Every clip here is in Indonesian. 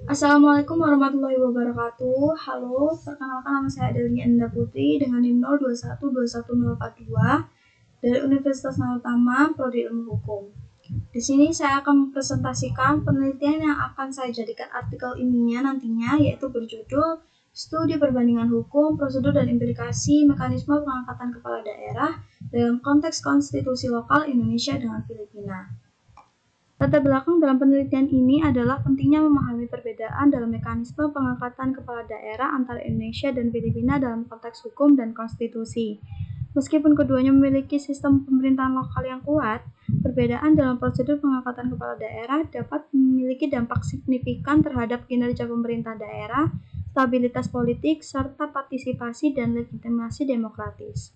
Assalamualaikum warahmatullahi wabarakatuh. Halo, perkenalkan nama saya Adelia Enda Putri dengan NIM 02121042 dari Universitas Nalutama, Prodi Ilmu Hukum. Di sini saya akan mempresentasikan penelitian yang akan saya jadikan artikel ilmiah nantinya, yaitu berjudul Studi Perbandingan Hukum, Prosedur dan Implikasi Mekanisme Pengangkatan Kepala Daerah dalam Konteks Konstitusi Lokal Indonesia dengan Filipina. Latar belakang dalam penelitian ini adalah pentingnya memahami perbedaan dalam mekanisme pengangkatan kepala daerah antara Indonesia dan Filipina dalam konteks hukum dan konstitusi. Meskipun keduanya memiliki sistem pemerintahan lokal yang kuat, perbedaan dalam prosedur pengangkatan kepala daerah dapat memiliki dampak signifikan terhadap kinerja pemerintah daerah, stabilitas politik, serta partisipasi dan legitimasi demokratis.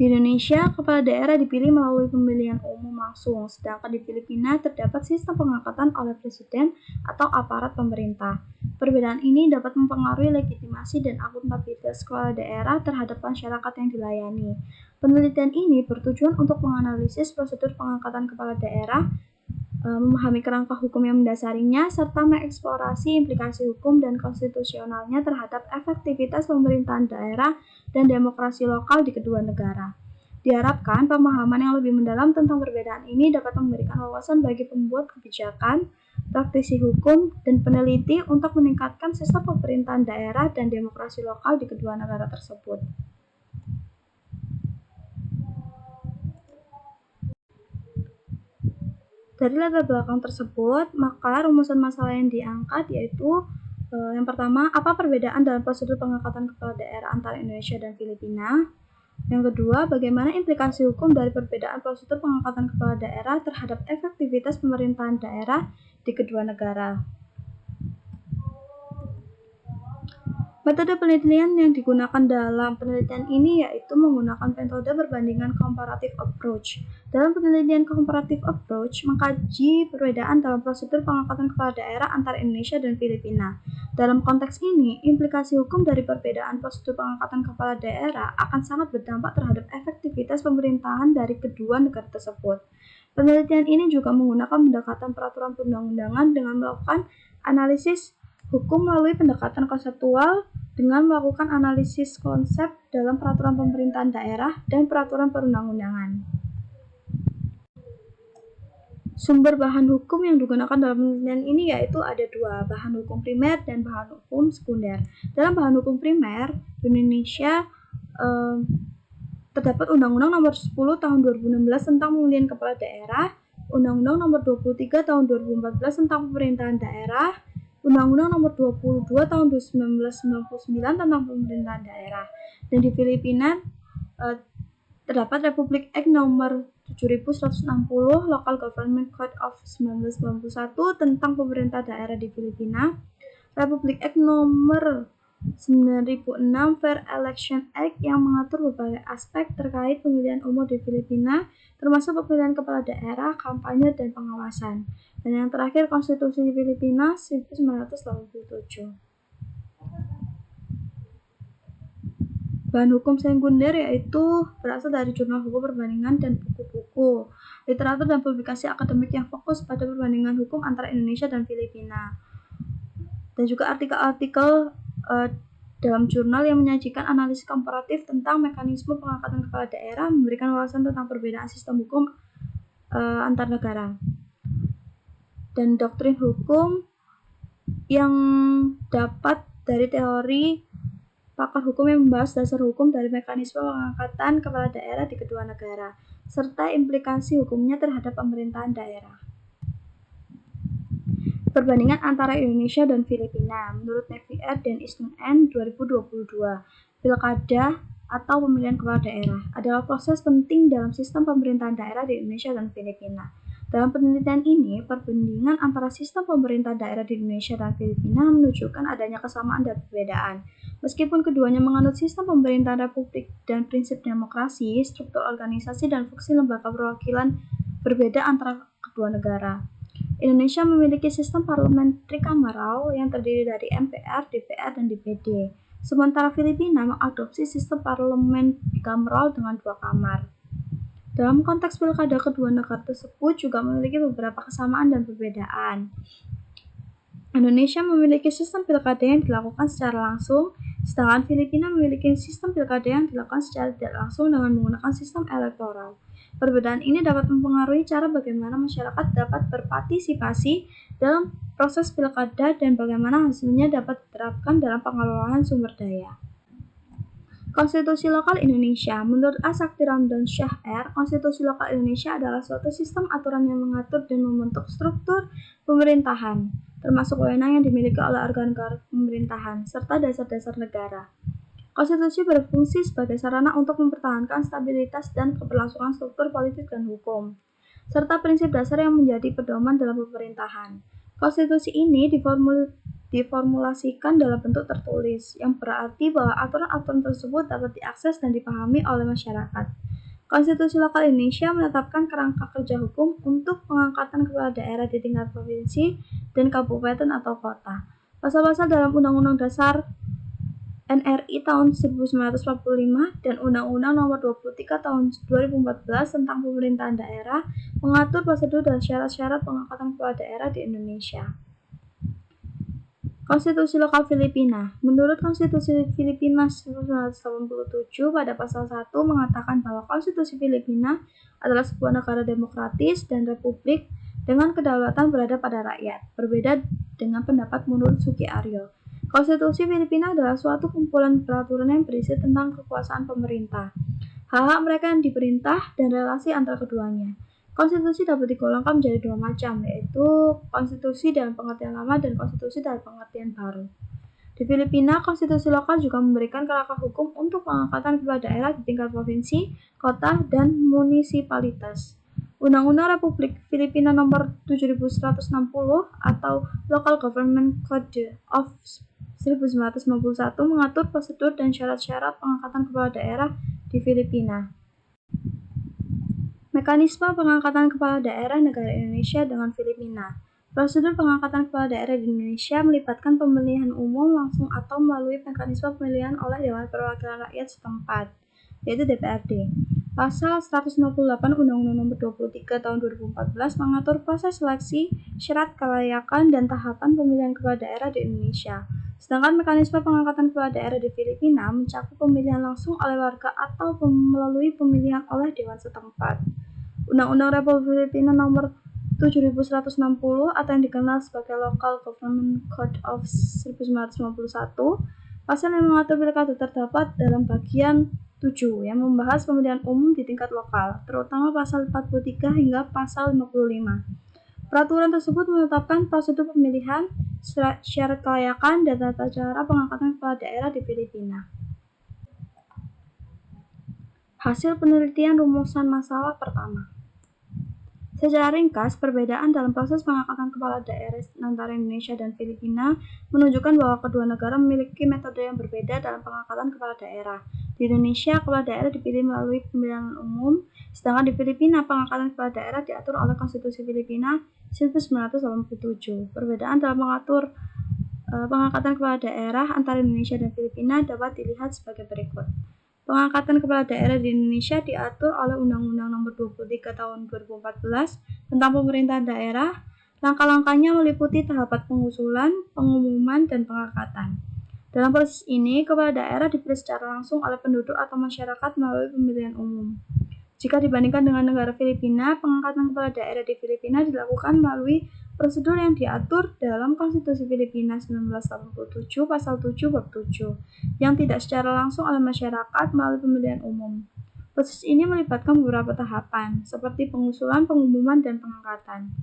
Di Indonesia, kepala daerah dipilih melalui pemilihan umum langsung, sedangkan di Filipina terdapat sistem pengangkatan oleh presiden atau aparat pemerintah. Perbedaan ini dapat mempengaruhi legitimasi dan akuntabilitas kepala daerah terhadap masyarakat yang dilayani. Penelitian ini bertujuan untuk menganalisis prosedur pengangkatan kepala daerah, memahami kerangka hukum yang mendasarinya, serta mengeksplorasi implikasi hukum dan konstitusionalnya terhadap efektivitas pemerintahan daerah dan demokrasi lokal di kedua negara. Diharapkan pemahaman yang lebih mendalam tentang perbedaan ini dapat memberikan wawasan bagi pembuat kebijakan, praktisi hukum, dan peneliti untuk meningkatkan sistem pemerintahan daerah dan demokrasi lokal di kedua negara tersebut. Dari latar belakang tersebut, maka rumusan masalah yang diangkat yaitu yang pertama, apa perbedaan dalam prosedur pengangkatan kepala daerah antara Indonesia dan Filipina? Yang kedua, bagaimana implikasi hukum dari perbedaan prosedur pengangkatan kepala daerah terhadap efektivitas pemerintahan daerah di kedua negara? Metode penelitian yang digunakan dalam penelitian ini yaitu menggunakan metode perbandingan comparative approach. Dalam penelitian comparative approach, mengkaji perbedaan dalam prosedur pengangkatan kepala daerah antara Indonesia dan Filipina. Dalam konteks ini, implikasi hukum dari perbedaan prosedur pengangkatan kepala daerah akan sangat berdampak terhadap efektivitas pemerintahan dari kedua negara tersebut. Penelitian ini juga menggunakan pendekatan peraturan perundang-undangan dengan melakukan analisis hukum melalui pendekatan konseptual dengan melakukan analisis konsep dalam peraturan pemerintahan daerah dan peraturan perundang-undangan. Sumber bahan hukum yang digunakan dalam penelitian ini yaitu ada dua, bahan hukum primer dan bahan hukum sekunder. Dalam bahan hukum primer, di Indonesia terdapat Undang-Undang Nomor 10 Tahun 2016 tentang Pemilihan Kepala Daerah, Undang-Undang Nomor 23 Tahun 2014 tentang Pemerintahan Daerah, Undang-Undang Nomor 22 Tahun 1999 tentang Pemerintahan Daerah. Dan di Filipina terdapat Republic Act Nomor 7160 Local Government Code of 1991 tentang pemerintah daerah di Filipina, Republic Act Nomor 9006 Fair Election Act yang mengatur berbagai aspek terkait pemilihan umum di Filipina, termasuk pemilihan kepala daerah, kampanye, dan pengawasan. Dan yang terakhir, Konstitusi Filipina 1987. Bahan hukum sekunder yaitu berasal dari jurnal hukum perbandingan dan buku-buku, literatur dan publikasi akademik yang fokus pada perbandingan hukum antara Indonesia dan Filipina. Dan juga artikel-artikel dalam jurnal yang menyajikan analisis komparatif tentang mekanisme pengangkatan kepala daerah, memberikan wawasan tentang perbedaan sistem hukum antar negara. Dan doktrin hukum yang dapat dari teori pakar hukum yang membahas dasar hukum dari mekanisme pengangkatan kepala daerah di kedua negara, serta implikasi hukumnya terhadap pemerintahan daerah. Perbandingan antara Indonesia dan Filipina. Menurut Nevier dan Isnun N. 2022, pilkada atau pemilihan kepala daerah adalah proses penting dalam sistem pemerintahan daerah di Indonesia dan Filipina. Dalam penelitian ini, perbandingan antara sistem pemerintah daerah di Indonesia dan Filipina menunjukkan adanya kesamaan dan perbedaan. Meskipun keduanya menganut sistem pemerintahan republik dan prinsip demokrasi, struktur organisasi dan fungsi lembaga perwakilan berbeda antara kedua negara. Indonesia memiliki sistem parliamentary kameral yang terdiri dari MPR, DPR, dan DPD. Sementara Filipina mengadopsi sistem parlemen bicameral dengan 2 kamar. Dalam konteks pilkada kedua negara tersebut juga memiliki beberapa kesamaan dan perbedaan. Indonesia memiliki sistem pilkada yang dilakukan secara langsung, sedangkan Filipina memiliki sistem pilkada yang dilakukan secara tidak langsung dengan menggunakan sistem elektoral. Perbedaan ini dapat mempengaruhi cara bagaimana masyarakat dapat berpartisipasi dalam proses pilkada dan bagaimana hasilnya dapat diterapkan dalam pengelolaan sumber daya. Konstitusi Lokal Indonesia. Menurut A. Sakti Ramdan Syah R., Konstitusi Lokal Indonesia adalah suatu sistem aturan yang mengatur dan membentuk struktur pemerintahan, termasuk wewenang yang dimiliki oleh organ pemerintahan, serta dasar-dasar negara. Konstitusi berfungsi sebagai sarana untuk mempertahankan stabilitas dan keberlangsungan struktur politik dan hukum, serta prinsip dasar yang menjadi pedoman dalam pemerintahan. Konstitusi ini diformulasikan dalam bentuk tertulis, yang berarti bahwa aturan-aturan tersebut dapat diakses dan dipahami oleh masyarakat. Konstitusi Lokal Indonesia menetapkan kerangka kerja hukum untuk pengangkatan kepala daerah di tingkat provinsi dan kabupaten atau kota. Pasal-pasal dalam Undang-Undang Dasar NRI tahun 1945 dan Undang-Undang Nomor 23 tahun 2014 tentang pemerintahan daerah mengatur prosedur dan syarat-syarat pengangkatan kepala daerah di Indonesia. Konstitusi Lokal Filipina. Menurut Konstitusi Filipina 1987 pada pasal 1 mengatakan bahwa Konstitusi Filipina adalah sebuah negara demokratis dan republik dengan kedaulatan berada pada rakyat, berbeda dengan pendapat menurut Suki Aryo. Konstitusi Filipina adalah suatu kumpulan peraturan yang berisi tentang kekuasaan pemerintah, hak-hak mereka yang diperintah, dan relasi antara keduanya. Konstitusi dapat digolongkan menjadi dua macam, yaitu konstitusi dalam pengertian lama dan konstitusi dalam pengertian baru. Di Filipina, konstitusi lokal juga memberikan kerangka hukum untuk pengangkatan kepala daerah di tingkat provinsi, kota, dan munisipalitas. Undang-Undang Republik Filipina Nomor 7160 atau Local Government Code of 1991 mengatur prosedur dan syarat-syarat pengangkatan kepala daerah di Filipina. Mekanisme pengangkatan kepala daerah negara Indonesia dengan Filipina. Prosedur pengangkatan kepala daerah di Indonesia melibatkan pemilihan umum langsung atau melalui mekanisme pemilihan oleh Dewan Perwakilan Rakyat setempat, yaitu DPRD. Pasal 158 Undang-Undang Nomor 23 Tahun 2014 mengatur proses seleksi, syarat kelayakan, dan tahapan pemilihan kepala daerah di Indonesia. Sedangkan mekanisme pengangkatan kepala daerah di Filipina mencakup pemilihan langsung oleh warga atau melalui pemilihan oleh dewan setempat. Undang-Undang Republik Filipina Nomor 7160 atau yang dikenal sebagai Local Government Code of 1991, pasal yang mengatur pilkada terdapat dalam bagian 7 yang membahas pemilihan umum di tingkat lokal, terutama pasal 43 hingga pasal 55. Peraturan tersebut menetapkan prosedur pemilihan, syarat kelayakan, dan tata cara pengangkatan kepala daerah di Filipina. Hasil penelitian rumusan masalah pertama. Secara ringkas, perbedaan dalam proses pengangkatan kepala daerah antara Indonesia dan Filipina menunjukkan bahwa kedua negara memiliki metode yang berbeda dalam pengangkatan kepala daerah. Di Indonesia, kepala daerah dipilih melalui pemilihan umum, sedangkan di Filipina, pengangkatan kepala daerah diatur oleh Konstitusi Filipina 1987. Perbedaan dalam mengatur pengangkatan kepala daerah antara Indonesia dan Filipina dapat dilihat sebagai berikut. Pengangkatan kepala daerah di Indonesia diatur oleh Undang-Undang Nomor 23 Tahun 2014 tentang pemerintahan daerah. Langkah-langkahnya meliputi tahapan pengusulan, pengumuman, dan pengangkatan. Dalam proses ini, kepala daerah dipilih secara langsung oleh penduduk atau masyarakat melalui pemilihan umum. Jika dibandingkan dengan negara Filipina, pengangkatan kepala daerah di Filipina dilakukan melalui prosedur yang diatur dalam Konstitusi Filipina 1987 Pasal 7 Bab 7, yang tidak secara langsung oleh masyarakat melalui pemilihan umum. Proses ini melibatkan beberapa tahapan, seperti pengusulan, pengumuman, dan pengangkatan.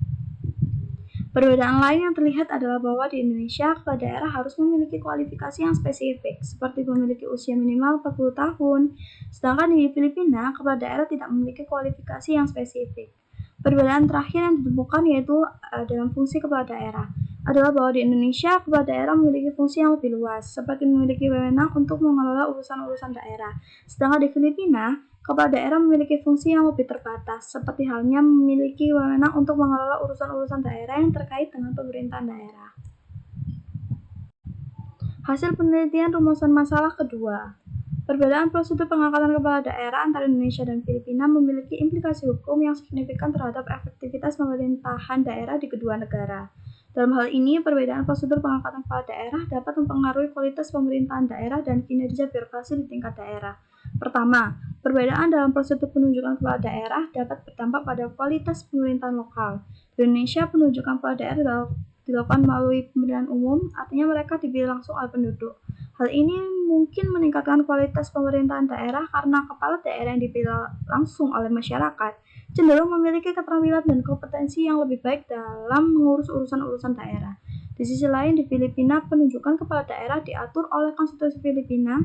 Perbedaan lain yang terlihat adalah bahwa di Indonesia, kepala daerah harus memiliki kualifikasi yang spesifik, seperti memiliki usia minimal 40 tahun, sedangkan di Filipina, kepala daerah tidak memiliki kualifikasi yang spesifik. Perbedaan terakhir yang ditemukan yaitu dalam fungsi kepala daerah adalah bahwa di Indonesia, kepala daerah memiliki fungsi yang lebih luas, seperti memiliki wewenang untuk mengelola urusan-urusan daerah, sedangkan di Filipina, kepala daerah memiliki fungsi yang lebih terbatas, seperti halnya memiliki wewenang untuk mengelola urusan-urusan daerah yang terkait dengan pemerintahan daerah. Hasil penelitian rumusan masalah kedua. Perbedaan prosedur pengangkatan kepala daerah antara Indonesia dan Filipina memiliki implikasi hukum yang signifikan terhadap efektivitas pemerintahan daerah di kedua negara. Dalam hal ini, perbedaan prosedur pengangkatan kepala daerah dapat mempengaruhi kualitas pemerintahan daerah dan kinerja birokrasi di tingkat daerah. Pertama, perbedaan dalam prosedur penunjukan kepala daerah dapat berdampak pada kualitas pemerintahan lokal. Di Indonesia, penunjukan kepala daerah dilakukan melalui pemilihan umum, artinya mereka dipilih langsung oleh penduduk. Hal ini mungkin meningkatkan kualitas pemerintahan daerah karena kepala daerah yang dipilih langsung oleh masyarakat cenderung memiliki keterampilan dan kompetensi yang lebih baik dalam mengurus urusan-urusan daerah. Di sisi lain, di Filipina, penunjukan kepala daerah diatur oleh Konstitusi Filipina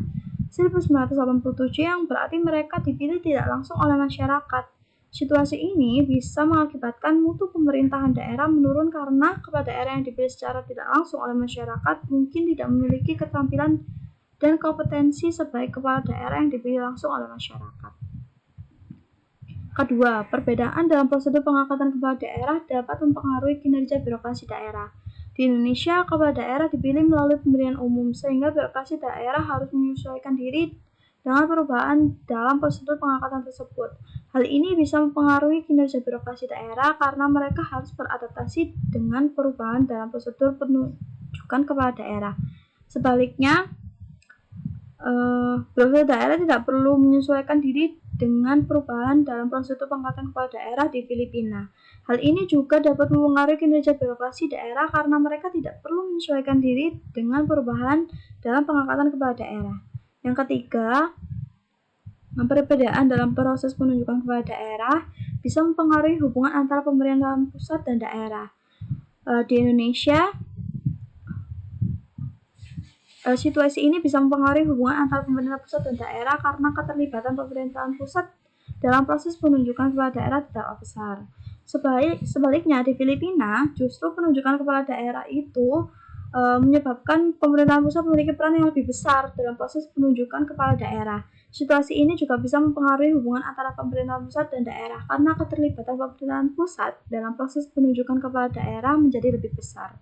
1987 yang berarti mereka dipilih tidak langsung oleh masyarakat. Situasi ini bisa mengakibatkan mutu pemerintahan daerah menurun karena kepala daerah yang dipilih secara tidak langsung oleh masyarakat mungkin tidak memiliki keterampilan dan kompetensi sebaik kepala daerah yang dipilih langsung oleh masyarakat. Kedua, perbedaan dalam prosedur pengangkatan kepala daerah dapat mempengaruhi kinerja birokrasi daerah. Di Indonesia, kepala daerah dipilih melalui pemilihan umum, sehingga birokrasi daerah harus menyesuaikan diri dengan perubahan dalam prosedur pengangkatan tersebut. Hal ini bisa mempengaruhi kinerja birokrasi daerah karena mereka harus beradaptasi dengan perubahan dalam prosedur penunjukan kepala daerah. Sebaliknya, birokrasi daerah tidak perlu menyesuaikan diri dengan perubahan dalam prosedur pengangkatan kepala daerah di Filipina. Hal ini juga dapat mempengaruhi kinerja birokrasi daerah karena mereka tidak perlu menyesuaikan diri dengan perubahan dalam pengangkatan kepala daerah. Yang ketiga, perbedaan dalam proses penunjukan kepala daerah bisa mempengaruhi hubungan antara pemerintahan pusat dan daerah. Di Indonesia, situasi ini bisa mempengaruhi hubungan antara pemerintah pusat dan daerah karena keterlibatan pemerintahan pusat dalam proses penunjukan kepala daerah tidaklah besar. Sebaliknya, di Filipina, justru penunjukan kepala daerah itu menyebabkan pemerintahan pusat memiliki peran yang lebih besar dalam proses penunjukan kepala daerah. Situasi ini juga bisa mempengaruhi hubungan antara pemerintahan pusat dan daerah karena keterlibatan pemerintahan pusat dalam proses penunjukan kepala daerah menjadi lebih besar.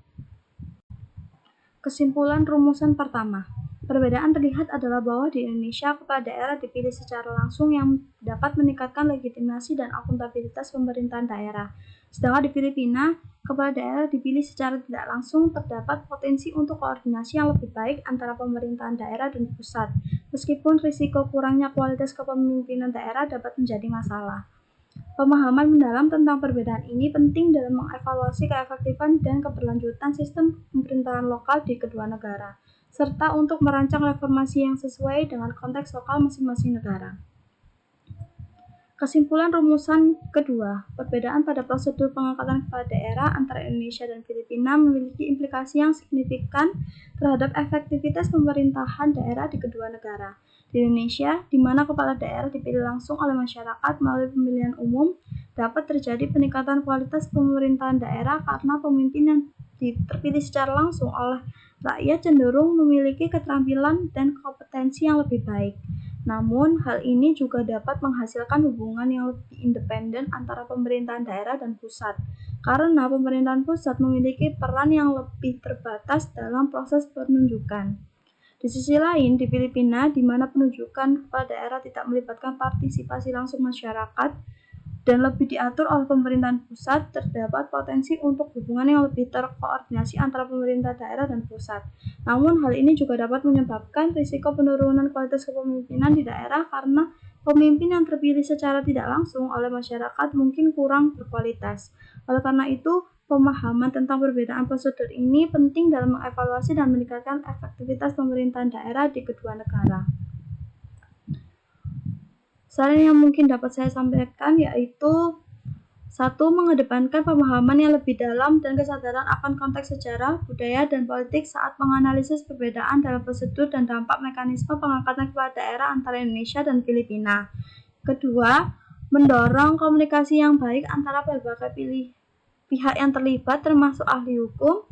Kesimpulan rumusan pertama, perbedaan terlihat adalah bahwa di Indonesia kepala daerah dipilih secara langsung yang dapat meningkatkan legitimasi dan akuntabilitas pemerintahan daerah. Sedangkan di Filipina, kepala daerah dipilih secara tidak langsung terdapat potensi untuk koordinasi yang lebih baik antara pemerintahan daerah dan pusat, meskipun risiko kurangnya kualitas kepemimpinan daerah dapat menjadi masalah. Pemahaman mendalam tentang perbedaan ini penting dalam mengevaluasi keefektifan dan keberlanjutan sistem pemerintahan lokal di kedua negara, serta untuk merancang reformasi yang sesuai dengan konteks lokal masing-masing negara. Kesimpulan rumusan kedua, perbedaan pada prosedur pengangkatan kepala daerah antara Indonesia dan Filipina memiliki implikasi yang signifikan terhadap efektivitas pemerintahan daerah di kedua negara. Di Indonesia, di mana kepala daerah dipilih langsung oleh masyarakat melalui pemilihan umum, dapat terjadi peningkatan kualitas pemerintahan daerah karena pemimpin yang terpilih secara langsung oleh rakyat cenderung memiliki keterampilan dan kompetensi yang lebih baik. Namun, hal ini juga dapat menghasilkan hubungan yang lebih independen antara pemerintahan daerah dan pusat, karena pemerintahan pusat memiliki peran yang lebih terbatas dalam proses penunjukan. Di sisi lain, di Filipina, di mana penunjukan kepala daerah tidak melibatkan partisipasi langsung masyarakat dan lebih diatur oleh pemerintahan pusat, terdapat potensi untuk hubungan yang lebih terkoordinasi antara pemerintah daerah dan pusat. Namun, hal ini juga dapat menyebabkan risiko penurunan kualitas kepemimpinan di daerah karena pemimpin yang terpilih secara tidak langsung oleh masyarakat mungkin kurang berkualitas. Oleh karena itu, pemahaman tentang perbedaan prosedur ini penting dalam mengevaluasi dan meningkatkan efektivitas pemerintahan daerah di kedua negara. Saran yang mungkin dapat saya sampaikan yaitu 1. Mengedepankan pemahaman yang lebih dalam dan kesadaran akan konteks sejarah, budaya, dan politik saat menganalisis perbedaan dalam prosedur dan dampak mekanisme pengangkatan kepala daerah antara Indonesia dan Filipina. Kedua, mendorong komunikasi yang baik antara berbagai pihak yang terlibat termasuk ahli hukum,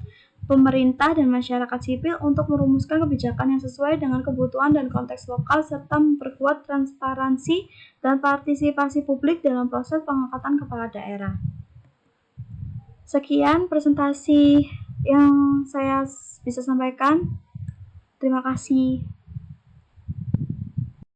pemerintah, dan masyarakat sipil untuk merumuskan kebijakan yang sesuai dengan kebutuhan dan konteks lokal serta memperkuat transparansi dan partisipasi publik dalam proses pengangkatan kepala daerah. Sekian presentasi yang saya bisa sampaikan. Terima kasih.